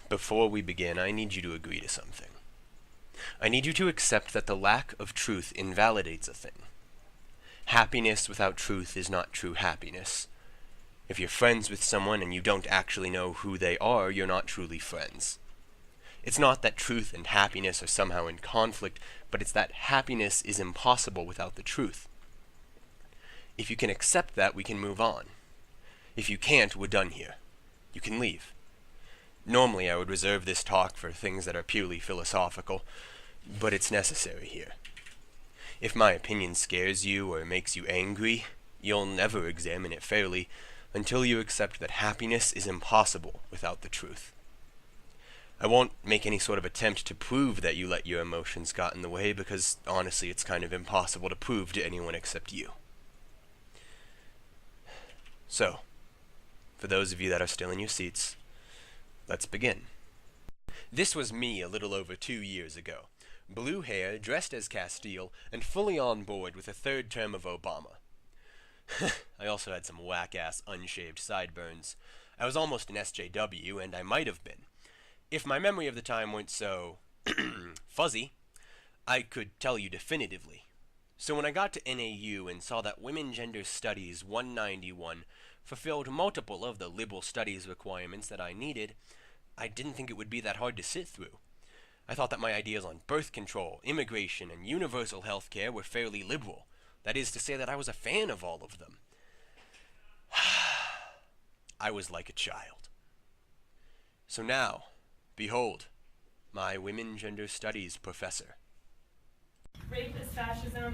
Before we begin, I need you to agree to something. I need you to accept that the lack of truth invalidates a thing. Happiness without truth is not true happiness. If you're friends with someone and you don't actually know who they are, you're not truly friends. It's not that truth and happiness are somehow in conflict, but it's that happiness is impossible without the truth. If you can accept that, we can move on. If you can't, we're done here. You can leave. Normally, I would reserve this talk for things that are purely philosophical, but it's necessary here. If my opinion scares you or makes you angry, you'll never examine it fairly until you accept that happiness is impossible without the truth. I won't make any sort of attempt to prove that you let your emotions get in the way, because honestly it's kind of impossible to prove to anyone except you. So, for those of you that are still in your seats, let's begin. This was me a little over 2 years ago. Blue hair, dressed as Castile, and fully on board with a third term of Obama. I also had some whack-ass unshaved sideburns. I was almost an SJW, and I might have been. If my memory of the time weren't so fuzzy, I could tell you definitively. So when I got to NAU and saw that Women Gender Studies 191 fulfilled multiple of the liberal studies requirements that I needed, I didn't think it would be that hard to sit through. I thought that my ideas on birth control, immigration, and universal health care were fairly liberal. That is to say that I was a fan of all of them. I was like a child. So now, behold, my Women Gender Studies professor. Rape is fascism,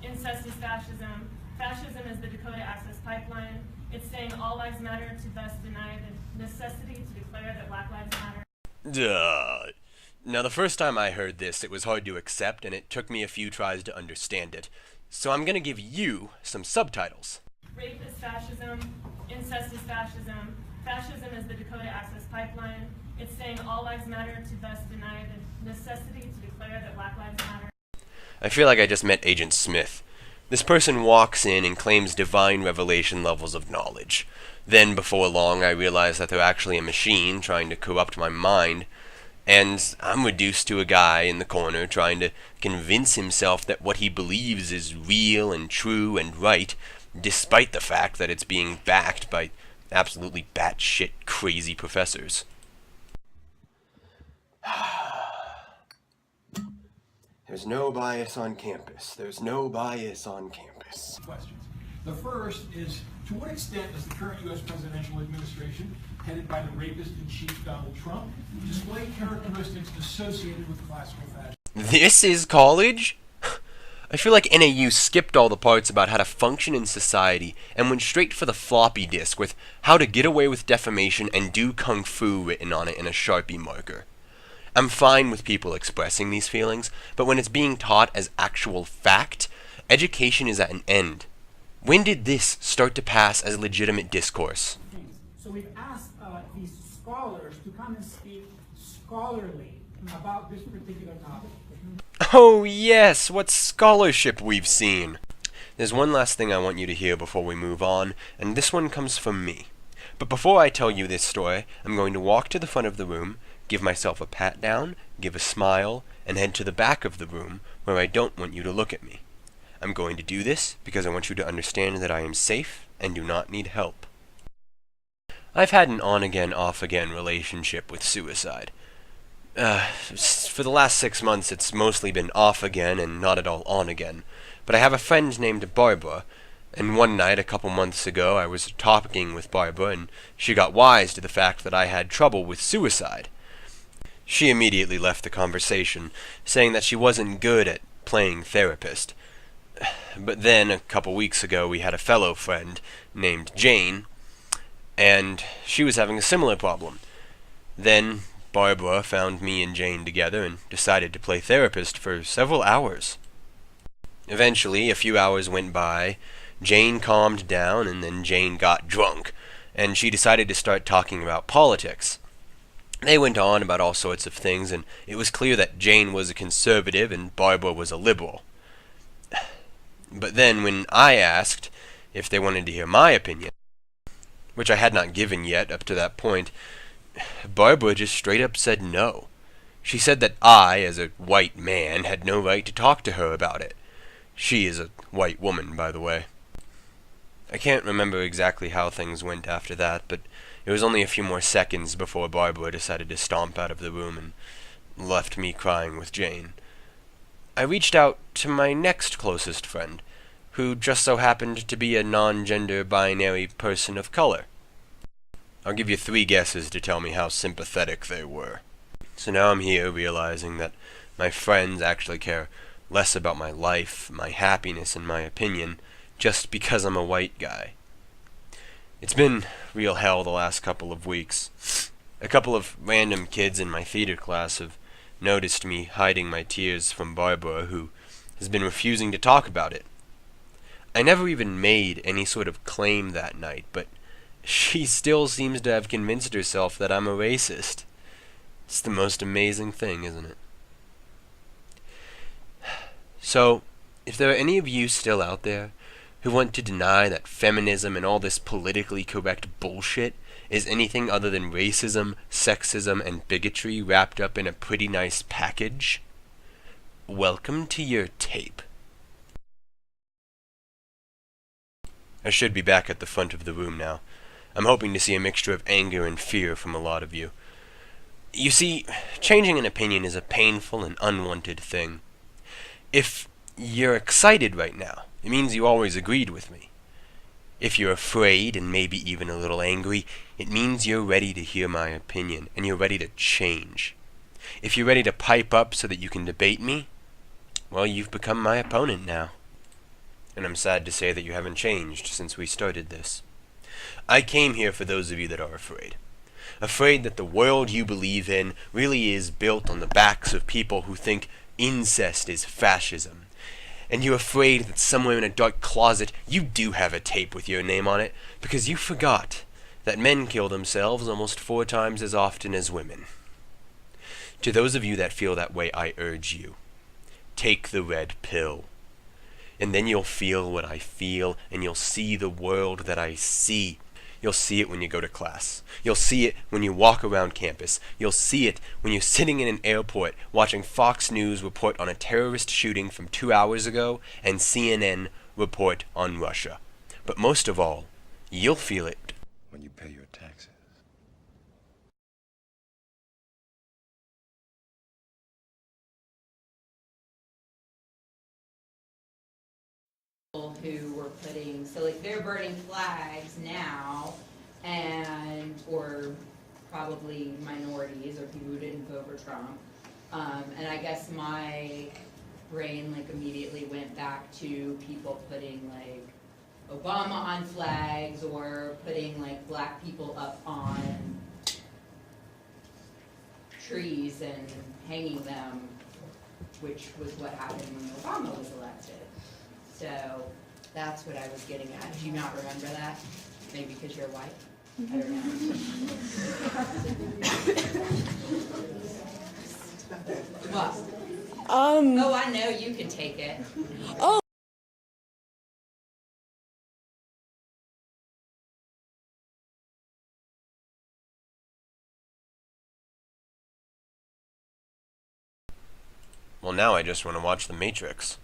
incest is fascism, fascism is the Dakota Access Pipeline. It's saying all lives matter to thus deny the necessity to declare that Black Lives Matter. Duh. Now the first time I heard this, it was hard to accept, and it took me a few tries to understand it. So I'm gonna give you some subtitles. Rape is fascism, incest is fascism, fascism is the Dakota Access Pipeline. It's saying all lives matter to thus deny the necessity to declare that Black Lives Matter. I feel like I just met Agent Smith. This person walks in and claims divine revelation levels of knowledge. Then, before long, I realize that they're actually a machine trying to corrupt my mind, and I'm reduced to a guy in the corner trying to convince himself that what he believes is real and true and right, despite the fact that it's being backed by absolutely batshit crazy professors. There's no bias on campus. There's no bias on campus. Questions. The first is, to what extent does the current U.S. presidential administration, headed by the rapist-in-chief Donald Trump, display characteristics associated with classical fascism? This is college? I feel like NAU skipped all the parts about how to function in society and went straight for the floppy disk with how to get away with defamation and do kung fu written on it in a Sharpie marker. I'm fine with people expressing these feelings, but when it's being taught as actual fact, education is at an end. When did this start to pass as legitimate discourse? So we've asked these scholars to come and speak scholarly about this particular topic. Oh yes, what scholarship we've seen! There's one last thing I want you to hear before we move on, and this one comes from me. But before I tell you this story, I'm going to walk to the front of the room, give myself a pat down, give a smile, and head to the back of the room where I don't want you to look at me. I'm going to do this because I want you to understand that I am safe and do not need help. I've had an on-again, off-again relationship with suicide. For the last 6 months it's mostly been off again and not at all on again. But I have a friend named Barbara, and one night a couple months ago I was talking with Barbara and she got wise to the fact that I had trouble with suicide. She immediately left the conversation, saying that she wasn't good at playing therapist. But then, a couple weeks ago, we had a fellow friend named Jane, and she was having a similar problem. Then, Barbara found me and Jane together and decided to play therapist for several hours. Eventually, a few hours went by, Jane calmed down, and then Jane got drunk, and she decided to start talking about politics. They went on about all sorts of things, and it was clear that Jane was a conservative and Barbara was a liberal. But then when I asked if they wanted to hear my opinion, which I had not given yet up to that point, Barbara just straight up said no. She said that I, as a white man, had no right to talk to her about it. She is a white woman, by the way. I can't remember exactly how things went after that, but it was only a few more seconds before Barbara decided to stomp out of the room and left me crying with Jane. I reached out to my next closest friend, who just so happened to be a non-gender binary person of color. I'll give you 3 guesses to tell me how sympathetic they were. So now I'm here realizing that my friends actually care less about my life, my happiness, and my opinion just because I'm a white guy. It's been real hell the last couple of weeks. A couple of random kids in my theater class have noticed me hiding my tears from Barbara, who has been refusing to talk about it. I never even made any sort of claim that night, but she still seems to have convinced herself that I'm a racist. It's the most amazing thing, isn't it? So, if there are any of you still out there who want to deny that feminism and all this politically correct bullshit is anything other than racism, sexism, and bigotry wrapped up in a pretty nice package, welcome to your tape. I should be back at the front of the room now. I'm hoping to see a mixture of anger and fear from a lot of you. You see, changing an opinion is a painful and unwanted thing. If you're excited right now, it means you always agreed with me. If you're afraid and maybe even a little angry, it means you're ready to hear my opinion and you're ready to change. If you're ready to pipe up so that you can debate me, well, you've become my opponent now. And I'm sad to say that you haven't changed since we started this. I came here for those of you that are afraid. Afraid that the world you believe in really is built on the backs of people who think incest is fascism. And you're afraid that somewhere in a dark closet you do have a tape with your name on it because you forgot that men kill themselves almost 4 times as often as women. To those of you that feel that way, I urge you, take the red pill. And then you'll feel what I feel, and you'll see the world that I see. You'll see it when you go to class. You'll see it when you walk around campus. You'll see it when you're sitting in an airport watching Fox News report on a terrorist shooting from 2 hours ago and CNN report on Russia. But most of all, you'll feel it when you pay your taxes. Who were putting, so like they're burning flags now, and or probably minorities or people who didn't vote for Trump, and I guess my brain like immediately went back to people putting like Obama on flags or putting like black people up on trees and hanging them, which was what happened when Obama was elected. So that's what I was getting at. Do you not remember that? Maybe because you're white? I don't know. What? Oh, I know you can take it. Oh. Well, now I just want to watch The Matrix.